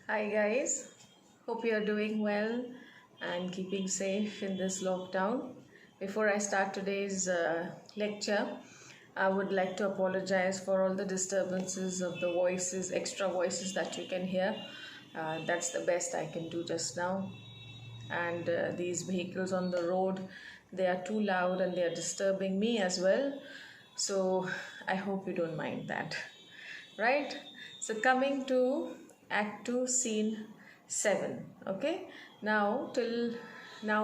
Hi guys, hope you are doing well and keeping safe in this lockdown. Before I start today's lecture, I would like to apologize for all the disturbances of the voices, extra voices that you can hear. That's the best I can do just now. And these vehicles on the road, they are too loud and they are disturbing me as well. So I hope you don't mind that. Right? So coming to Act 2, Scene 7. Okay? Now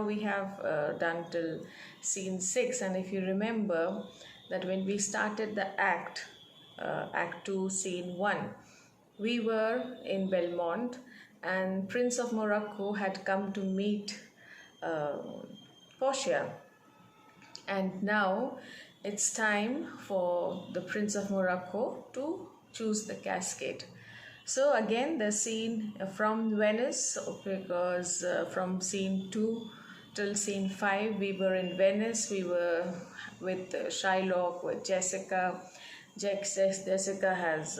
we have done till Scene 6, and if you remember that when we started the Act 2, Scene 1, we were in Belmont, and Prince of Morocco had come to meet uh, Portia, and now it's time for the Prince of Morocco to choose the cascade. So again, the scene from Venice, because from scene 2 till scene 5, we were in Venice. We were with Shylock, with Jessica. Jessica has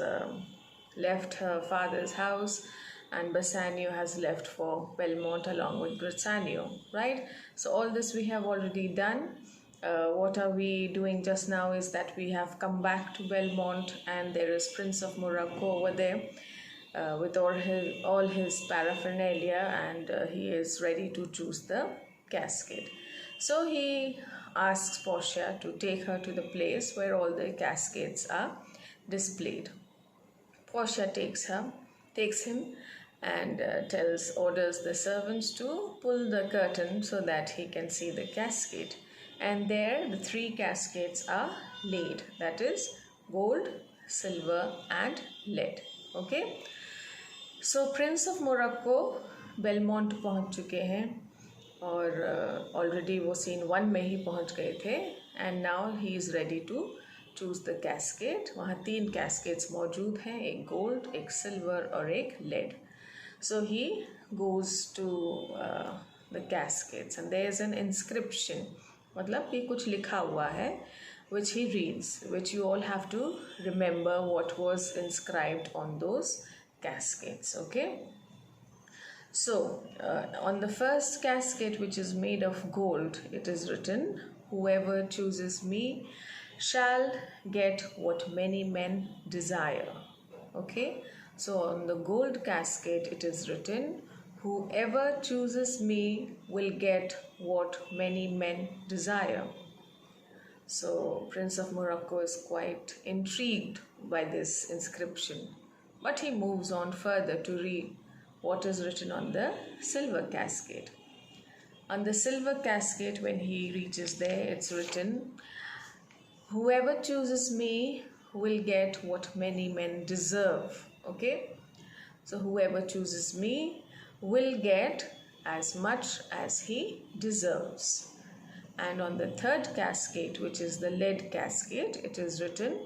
left her father's house, and Bassanio has left for Belmont along with Britannia, right? So all this we have already done. What are we doing just now is that we have come back to Belmont, and there is Prince of Morocco over there with all his paraphernalia, and he is ready to choose the cascade. So he asks Portia to take her to the place where all the cascades are displayed. Portia takes him and orders the servants to pull the curtain so that he can see the cascade. And there the three cascades are laid, that is gold, silver and lead. Okay. So Prince of Morocco Belmont पहुंच चुके हैं और already वो scene 1 में ही पहुंच गए थे, and now he is ready to choose the casket. वहाँ 3 कैस्केट्स मौजूद हैं, एक गोल्ड, एक सिल्वर और एक lead. So he goes to the caskets and there is an inscription, मतलब कि कुछ लिखा हुआ है, which he reads, which you all have to remember what was inscribed on those cascades. Okay, so on the first cascade, which is made of gold, it is written, whoever chooses me shall get what many men desire. Okay, so on the gold cascade it is written, whoever chooses me will get what many men desire. So Prince of Morocco is quite intrigued by this inscription, but he moves on further to read what is written on the silver cascade. On the silver cascade, when he reaches there, it's written, whoever chooses me will get what many men deserve. Okay, so whoever chooses me will get as much as he deserves. And on the third cascade, which is the lead cascade, it is written,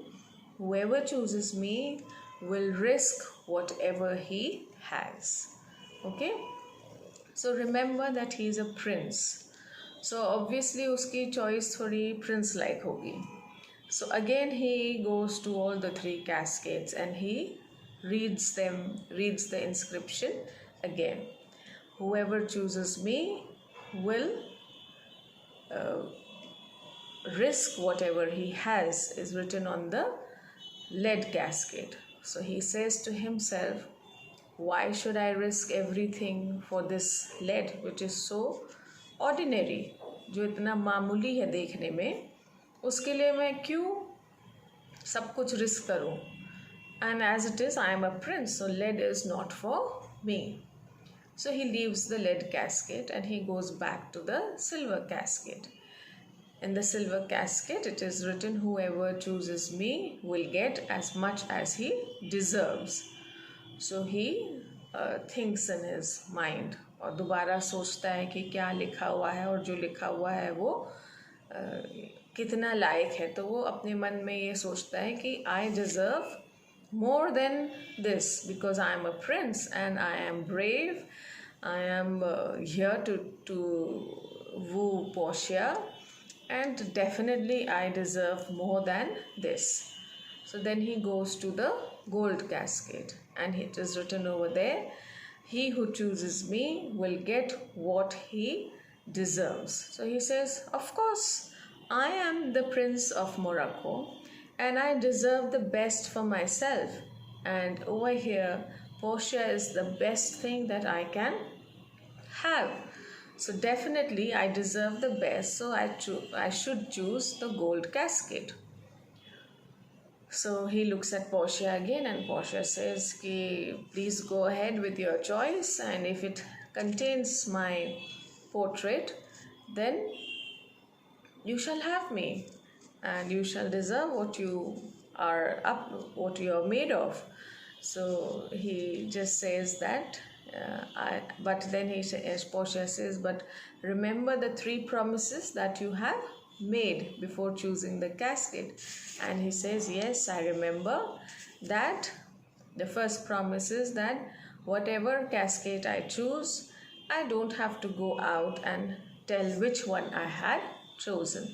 whoever chooses me will risk whatever he has. Okay, so remember that he is a prince, so obviously uski choice thodi prince like hogi. So again he goes to all the 3 cascades and he reads the inscription again. Whoever chooses me will risk whatever he has, is written on the lead cascade. So he says to himself, why should I risk everything for this lead which is so ordinary, जो इतना मामूली है देखने में, उसके लिए मैं क्यों सब कुछ रिस्क करूं? And as it is, I am a prince, so lead is not for me. So he leaves the lead cascade and he goes back to the silver cascade. In the silver cascade, it is written, whoever chooses me will get as much as he deserves. So he thinks in his mind, और दोबारा सोचता है कि क्या लिखा हुआ है और जो लिखा हुआ है वो कितना लायक है. तो वो अपने मन में ये सोचता है कि I deserve more than this because I am a prince and I am brave. I am here to woo Portia, and definitely I deserve more than this. So then he goes to the gold cascade and it is written over there, He who chooses me will get what he deserves. So he says, of course, I am the Prince of Morocco and I deserve the best for myself. And over here, Portia is the best thing that I can have. So definitely I deserve the best, so I should choose the gold casket. So he looks at Portia again and Portia says, please go ahead with your choice, and if it contains my portrait, then you shall have me and you shall deserve what you what you are made of. So he just says that, but then Portia says, but remember the 3 promises that you have made before choosing the casket. And he says, yes, I remember that. The first promise is that whatever casket I choose, I don't have to go out and tell which one I had chosen.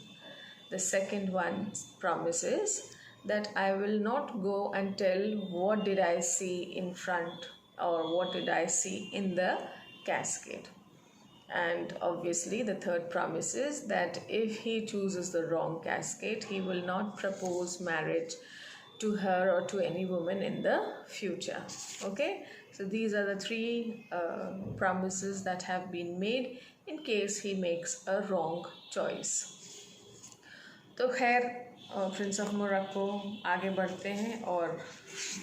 The second one promises that I will not go and tell what did I see in front or what did I see in the casket. And obviously the third promise is that if he chooses the wrong casket, he will not propose marriage to her or to any woman in the future. Okay, so these are the 3 promises that have been made in case he makes a wrong choice. तो खैर Prince of Morocco आगे बढ़ते हैं और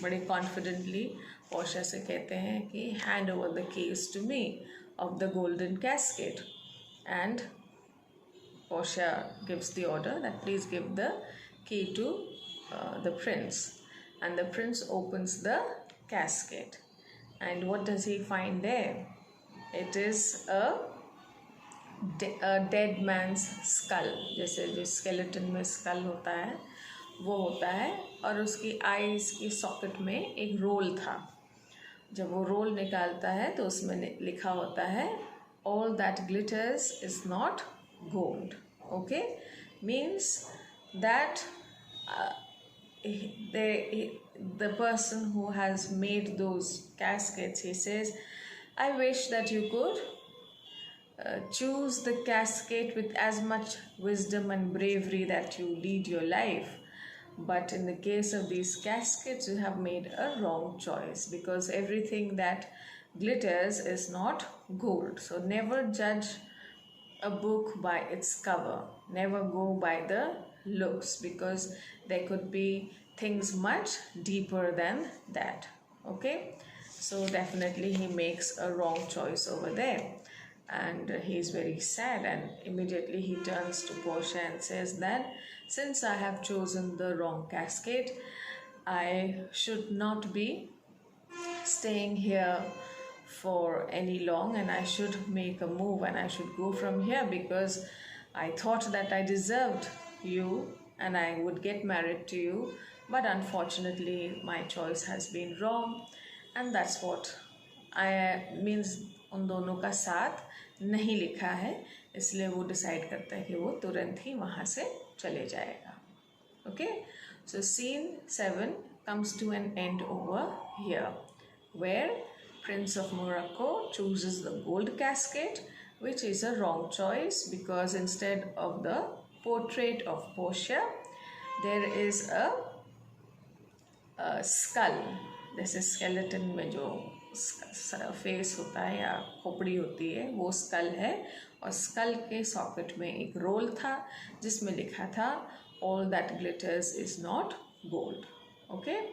बड़े confidently Portia से कहते हैं कि hand over the keys to me of the golden casket, and Portia gives the order that please give the key to the prince, and the prince opens the casket, and what does he find there? It is a dead man's skull. जैसे जो skeleton में skull होता है वो होता है, और उसकी eyes की socket में एक रोल था. जब वो रोल निकालता है तो उसमें लिखा होता है all that glitters is not gold. Okay, means that the person who has made those caskets, he says, I wish that you could choose the casket with as much wisdom and bravery that you lead your life. But in the case of these caskets, you have made a wrong choice, because everything that glitters is not gold. So never judge a book by its cover. Never go by the looks, because there could be things much deeper than that. Okay, so definitely he makes a wrong choice over there, and he's very sad, and immediately he turns to Portia and says that since I have chosen the wrong casket, I should not be staying here for any long, and I should make a move and I should go from here, because I thought that I deserved you and I would get married to you, but unfortunately my choice has been wrong, and that's what I means उन दोनों का साथ नहीं लिखा है, इसलिए वो decide करता है कि वो तुरंत ही वहाँ से चले जाएगा. Okay, so scene 7 comes to an end over here, where Prince of Morocco chooses the gold casket, which is a wrong choice, because instead of the portrait of Portia, there is a skull. जैसे skeleton में जो face होता है या खोपड़ी होती है वो स्कल है, और स्कल के सॉकेट में एक रोल था जिसमें लिखा था all that glitters is not gold. Okay,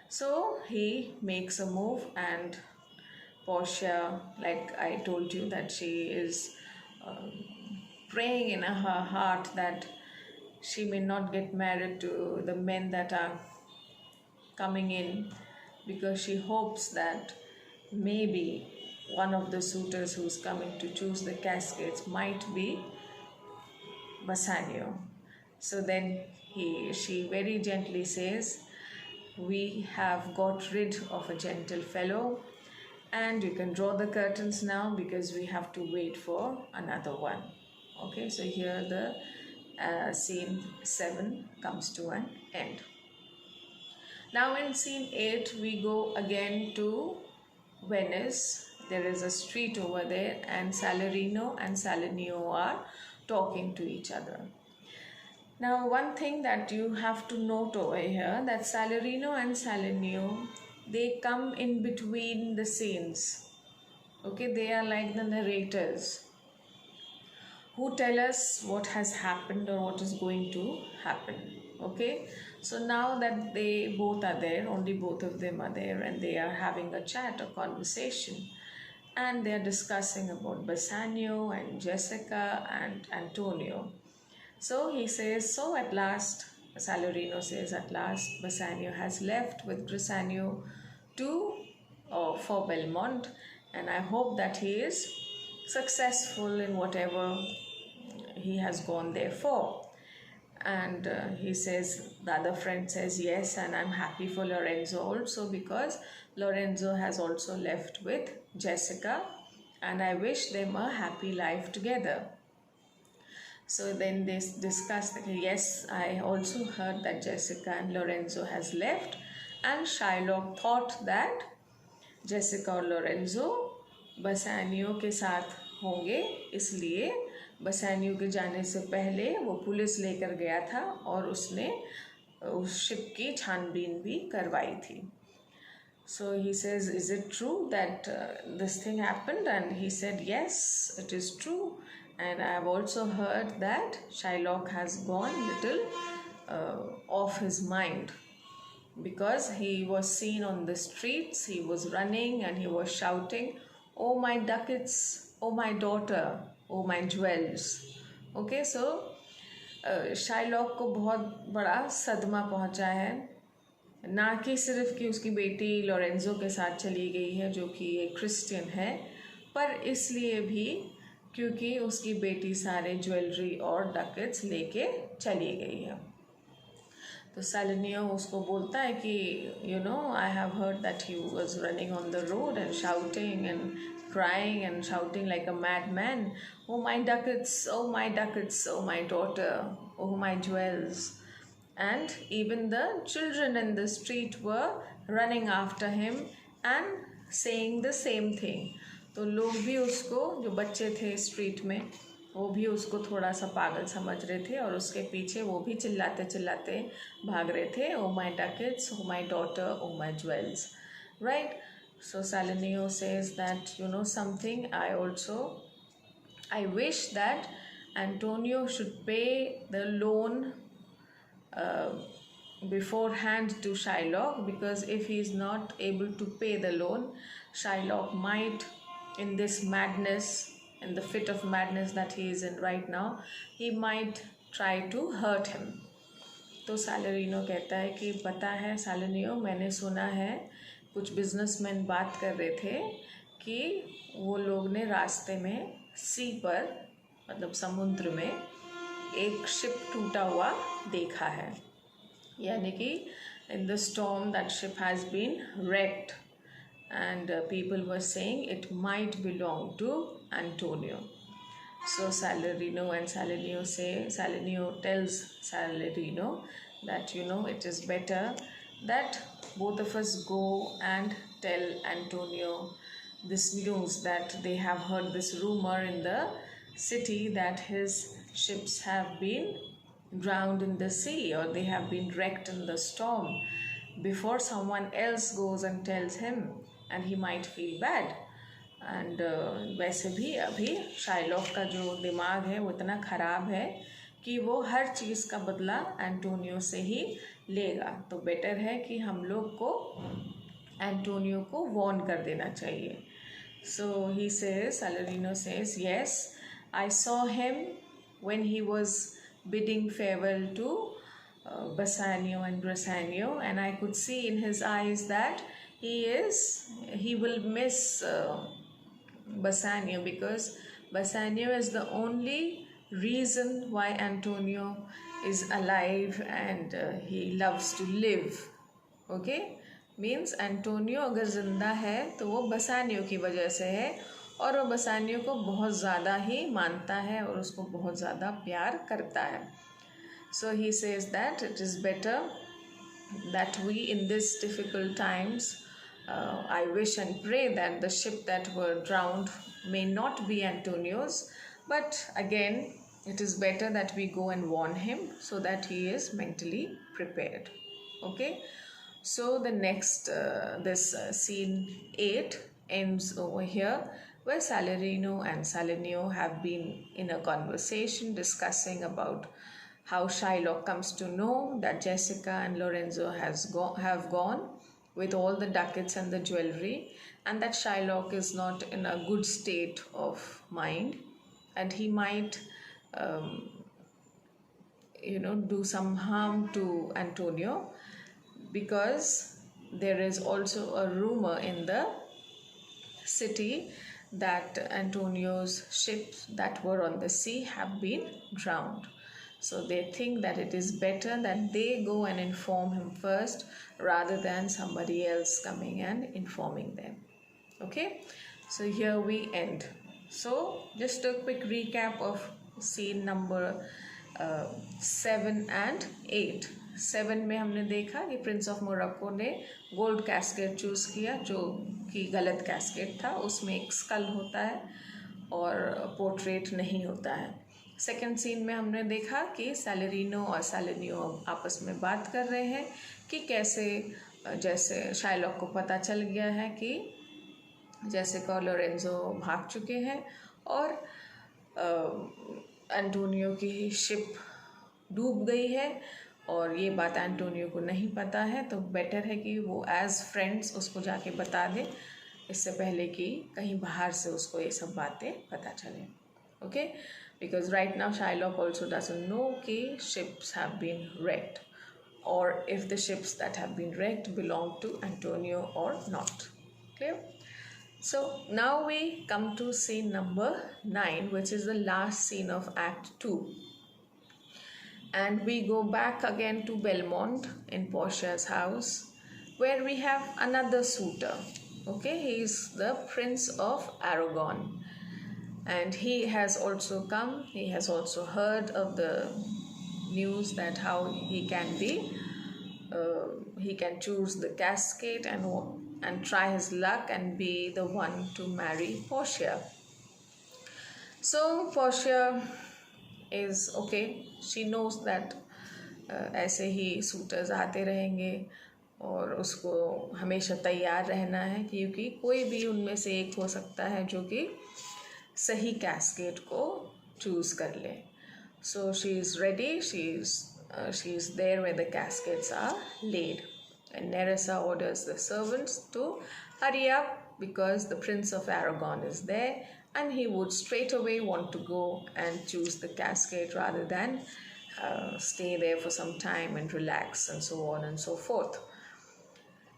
so he makes a move, and Portia, like I told you, that she is praying in her heart that she may not get married to the men that are coming in, because she hopes that maybe one of the suitors who's coming to choose the caskets might be Bassanio. So then she very gently says, we have got rid of a gentle fellow, and you can draw the curtains now, because we have to wait for another one. Okay, so here the scene 7 comes to an end. Now in scene 8 we go again to Venice. There is a street over there, and Salarino and Salinio are talking to each other. Now, one thing that you have to note over here, that Salarino and Salinio, they come in between the scenes. Okay, they are like the narrators who tell us what has happened or what is going to happen. Okay, so now that they both are there, only both of them are there, and they are having a chat, a conversation, and they are discussing about Bassanio and Jessica and Antonio. So he says, so at last, Salarino says, at last Bassanio has left with Grisanio to for Belmont, and I hope that he is successful in whatever he has gone there for. And he says, the other friend says, yes, and I'm happy for Lorenzo also, because Lorenzo has also left with Jessica, and I wish them a happy life together. So then they discuss that, yes, I also heard that Jessica and Lorenzo has left, and Shylock thought that Jessica और Lorenzo बसानियो के साथ होंगे, इसलिए बसानियो के जाने से पहले वो पुलिस लेकर गया था और उसने उस शिप की छानबीन भी करवाई थी. So he says, is it true that this thing happened? And he said, yes, it is true. And I have also heard that Shylock has gone little off his mind, because he was seen on the streets, he was running and he was shouting, oh my ducats, oh my daughter, oh my jewels. Okay, so Shylock को बहुत बड़ा सदमा पहुंचा है, ना कि सिर्फ कि उसकी बेटी लॉरेंजो के साथ चली गई है जो कि एक क्रिश्चियन है, पर इसलिए भी क्योंकि उसकी बेटी सारे ज्वेलरी और डकेट्स लेके चली गई है. तो Salinio उसको बोलता है कि you know, I have heard that he was running on the road and shouting and crying and shouting like a madman, oh my ducats, oh my ducats, oh my daughter, oh my jewels. And even the children in the street were running after him and saying the same thing. तो लोग भी उसको, जो बच्चे थे street में, वो भी उसको थोड़ा सा पागल समझ रहे थे और उसके पीछे वो भी चिल्लाते चिल्लाते भाग रहे थे, O my ducats, O my daughter, O my jewels. Right. So Salinio says that, you know something, I wish that Antonio should pay the loan beforehand to Shylock, because if he is not able to pay the loan, Shylock might, in this madness, in the fit of madness that he is in right now, he might try to hurt him. तो Salarino कहता है कि पता है Salinio, मैंने सुना है कुछ बिजनेसमैन बात कर रहे थे कि वो लोग ने रास्ते में सी पर, मतलब समुद्र में, एक शिप टूटा हुआ देखा है, यानी कि in the storm that ship has been wrecked, and people were saying it might belong to Antonio. So Salarino and Salinio say, Salinio tells Salarino that, you know, it is better that both of us go and tell Antonio this news, that they have heard this rumor in the city that his ships have been drowned in the sea, or they have been wrecked in the storm, before someone else goes and tells him, and he might feel bad. And वैसे भी अभी Shylock का जो दिमाग है वो इतना ख़राब है कि वो हर चीज़ का बदला एंटोनियो से ही लेगा. तो बेटर है कि हम लोग को एंटोनियो को वॉर्न कर देना चाहिए. So he says, Salarino says, yes, I saw him when he was bidding farewell to Bassanio and Grisanio, and I could see in his eyes that he will miss Bassanio, because Bassanio is the only reason why Antonio is alive and he loves to live. Okay, means Antonio अगर ज़िंदा है तो वो Bassanio की वजह से है, और वो Bassanio को बहुत ज़्यादा ही मानता है और उसको बहुत ज़्यादा प्यार करता है. So he says that it is better that we in these difficult times I wish and pray that the ship that were drowned may not be Antonio's, but again, it is better that we go and warn him so that he is mentally prepared. Okay, so the next, scene 8 ends over here, where Salarino and Salenio have been in a conversation discussing about how Shylock comes to know that Jessica and Lorenzo have gone with all the ducats and the jewelry, and that Shylock is not in a good state of mind, and he might do some harm to Antonio, because there is also a rumor in the city that Antonio's ships that were on the sea have been drowned. So they think that it is better that they go and inform him first rather than somebody else coming and informing them. Okay, so here we end. So just a quick recap of scene number 7 and 8. 7 में हमने देखा कि Prince of Morocco ने gold casket choose किया जो कि गलत casket था, उसमें एक स्कल होता है और पोर्ट्रेट नहीं होता है। सेकंड सीन में हमने देखा कि सैलरिनो और सैलेनियो आपस में बात कर रहे हैं कि कैसे, जैसे शाइलॉक को पता चल गया है कि जेसिका और लोरेंजो भाग चुके हैं और एंटोनियो की शिप डूब गई है, और ये बात एंटोनियो को नहीं पता है, तो बेटर है कि वो एज फ्रेंड्स उसको जाके बता दे इससे पहले कि कहीं बाहर से उसको ये सब बातें पता चले। Okay, because right now Shylock also doesn't know कि ships have been wrecked, or if the ships that have been wrecked belong to Antonio or not. Clear? So now we come to scene number 9, which is the last scene of Act 2. And we go back again to Belmont in Portia's house, where we have another suitor. Okay, he is the Prince of Aragon. And he has also come, he has also heard of the news that how he can be, he can choose the cascade and try his luck and be the one to marry Portia. So Portia is okay, she knows that ऐसे ही suitors आते रहेंगे और उसको हमेशा तैयार रहना है, क्योंकि कोई भी उनमें से एक हो सकता है जो कि सही कैस्केड को चूज़ कर ले. So she is ready, she is there where the caskets are laid, and Nerissa orders the servants to hurry up because the Prince of Aragon is there and he would straight away want to go and choose the cascade rather than stay there for some time and relax and so on and so forth.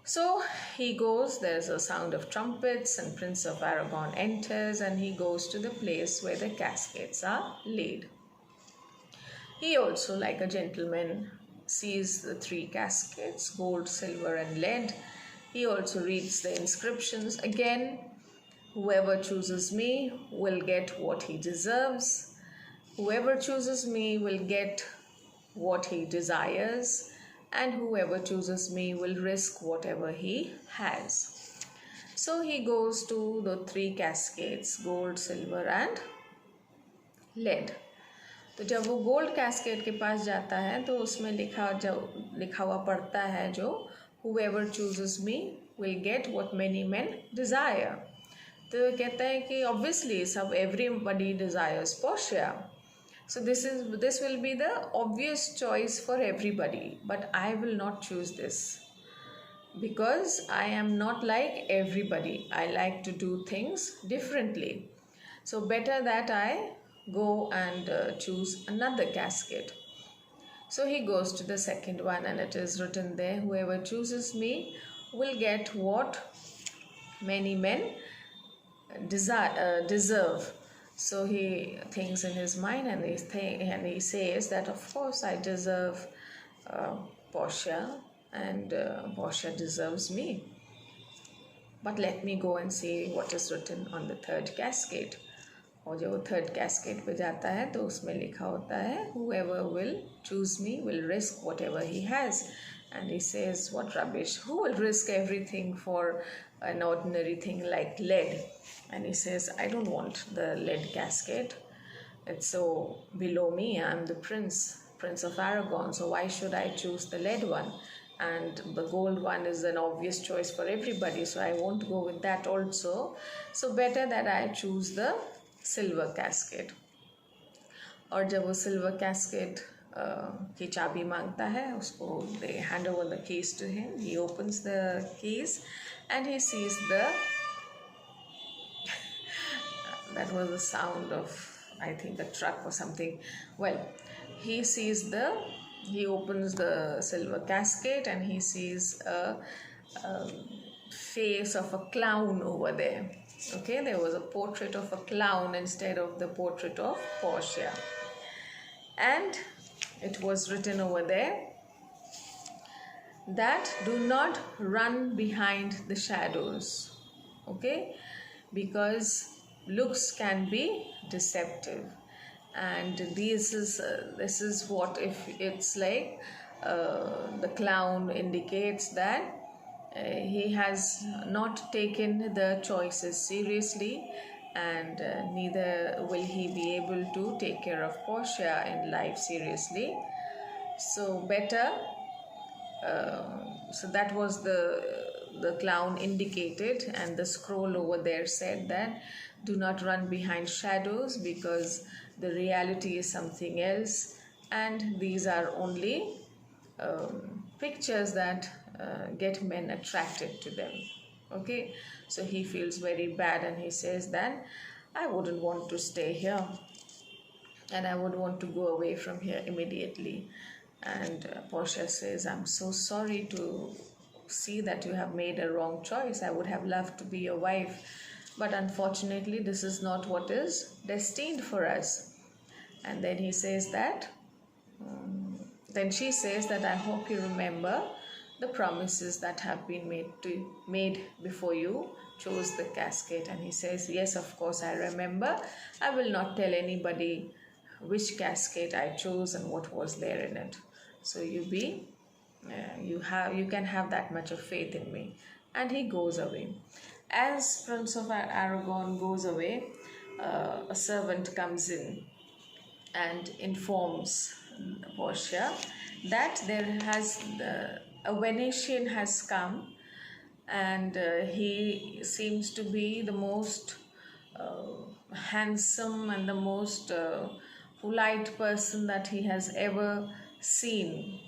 So he goes, there's a sound of trumpets and Prince of Aragon enters and he goes to the place where the cascades are laid. He also, like a gentleman, sees the 3 cascades, gold, silver and lead. He also reads the inscriptions. Again, whoever chooses me will get what he deserves. Whoever chooses me will get what he desires. And whoever chooses me will risk whatever he has. So he goes to the 3 cascades, gold, silver and lead. तो जब वो gold cascade के पास जाता है तो उसमें लिखा हुआ पड़ता है जो whoever chooses me will get what many men desire. तो कहता है कि obviously everybody desires Portia. So this will be the obvious choice for everybody, but I will not choose this because I am not like everybody. I like to do things differently. So better that I go and choose another cascade. So he goes to the second one and it is written there, whoever chooses me will get what many men deserve. So he thinks in his mind and he says that of course I deserve Portia and Portia deserves me. But let me go and see what is written on the 3rd cascade. और जब वो 3rd cascade पे जाता है तो उसमें लिखा होता है whoever will choose me will risk whatever he has. And he says, what rubbish, who will risk everything for an ordinary thing like lead? And he says, I don't want the lead casket, it's so below me. I'm the prince of Aragon, so why should I choose the lead one? And the gold one is an obvious choice for everybody, so I won't go with that also. So better that I choose the silver casket. और जब वो silver casket की चाबी मांगता है उसको, they hand over the keys to him. He opens the keys and he sees the that was the sound of, I think, the truck or something. Well, he opens the silver casket and he sees a face of a clown over there. Okay, there was a portrait of a clown instead of the portrait of Portia. And it was written over there that do not run behind the shadows. Okay, because looks can be deceptive, and this is what, if it's like the clown indicates that he has not taken the choices seriously, and neither will he be able to take care of Portia in life seriously. So better, so that was the clown indicated, and the scroll over there said that do not run behind shadows, because the reality is something else, and these are only pictures that get men attracted to them. Okay, so he feels very bad and he says that I wouldn't want to stay here, and I would want to go away from here immediately. And Portia says, I'm so sorry to see that you have made a wrong choice. I would have loved to be your wife, but unfortunately this is not what is destined for us. And then he says that, then she says that I hope you remember the promises that have been made before you chose the casket. And he says, yes, of course I remember. I will not tell anybody which casket I chose and what was there in it. So you can have that much of faith in me. And he goes away. As Prince of Aragon goes away, a servant comes in and informs Portia that a Venetian has come, and he seems to be the most handsome and the most polite person that he has ever seen.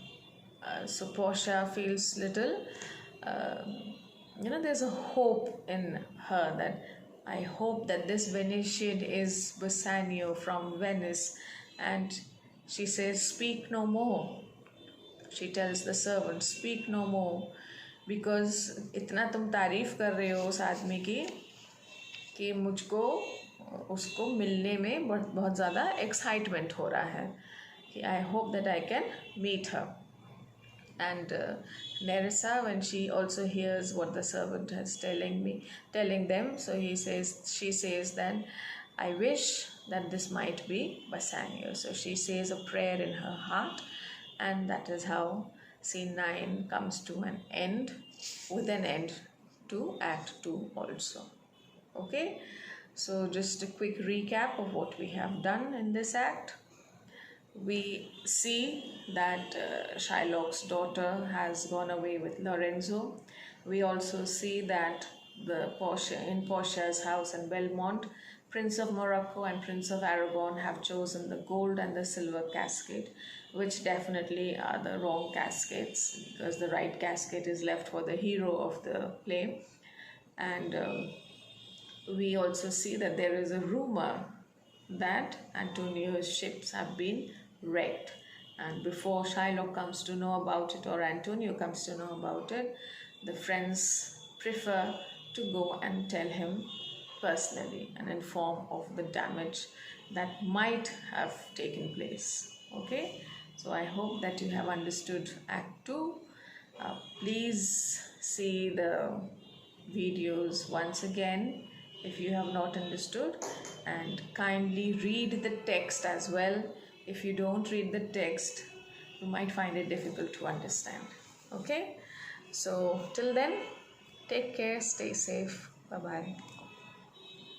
So Portia feels little, there's a hope in her that I hope that this Venetian is Bassanio from Venice. And she says, speak no more. She tells the servant, speak no more, because इतना तुम तारीफ कर रहे हो उस आदमी की कि मुझको उसको मिलने में बहुत ज़्यादा एक्साइटमेंट हो रहा है कि I hope that I can meet her. And Nerissa, when she also hears what the servant is telling them, so she says that I wish that this might be Bassanio. So she says a prayer in her heart, and that is how scene 9 comes to an end, with an end to Act 2 also. Okay, so just a quick recap of what we have done in this act. We see that Shylock's daughter has gone away with Lorenzo. We also see that in Portia's house in Belmont, Prince of Morocco and Prince of Aragon have chosen the gold and the silver casket, which definitely are the wrong caskets, because the right casket is left for the hero of the play. And we also see that there is a rumor that Antonio's ships have been wrecked, and before Shylock comes to know about it, or Antonio comes to know about it, the friends prefer to go and tell him personally and inform of the damage that might have taken place. Okay, so I hope that you have understood Act 2. Please see the videos once again if you have not understood, and kindly read the text as well. If you don't read the text, you might find it difficult to understand. Okay, so till then, take care, stay safe. Bye bye.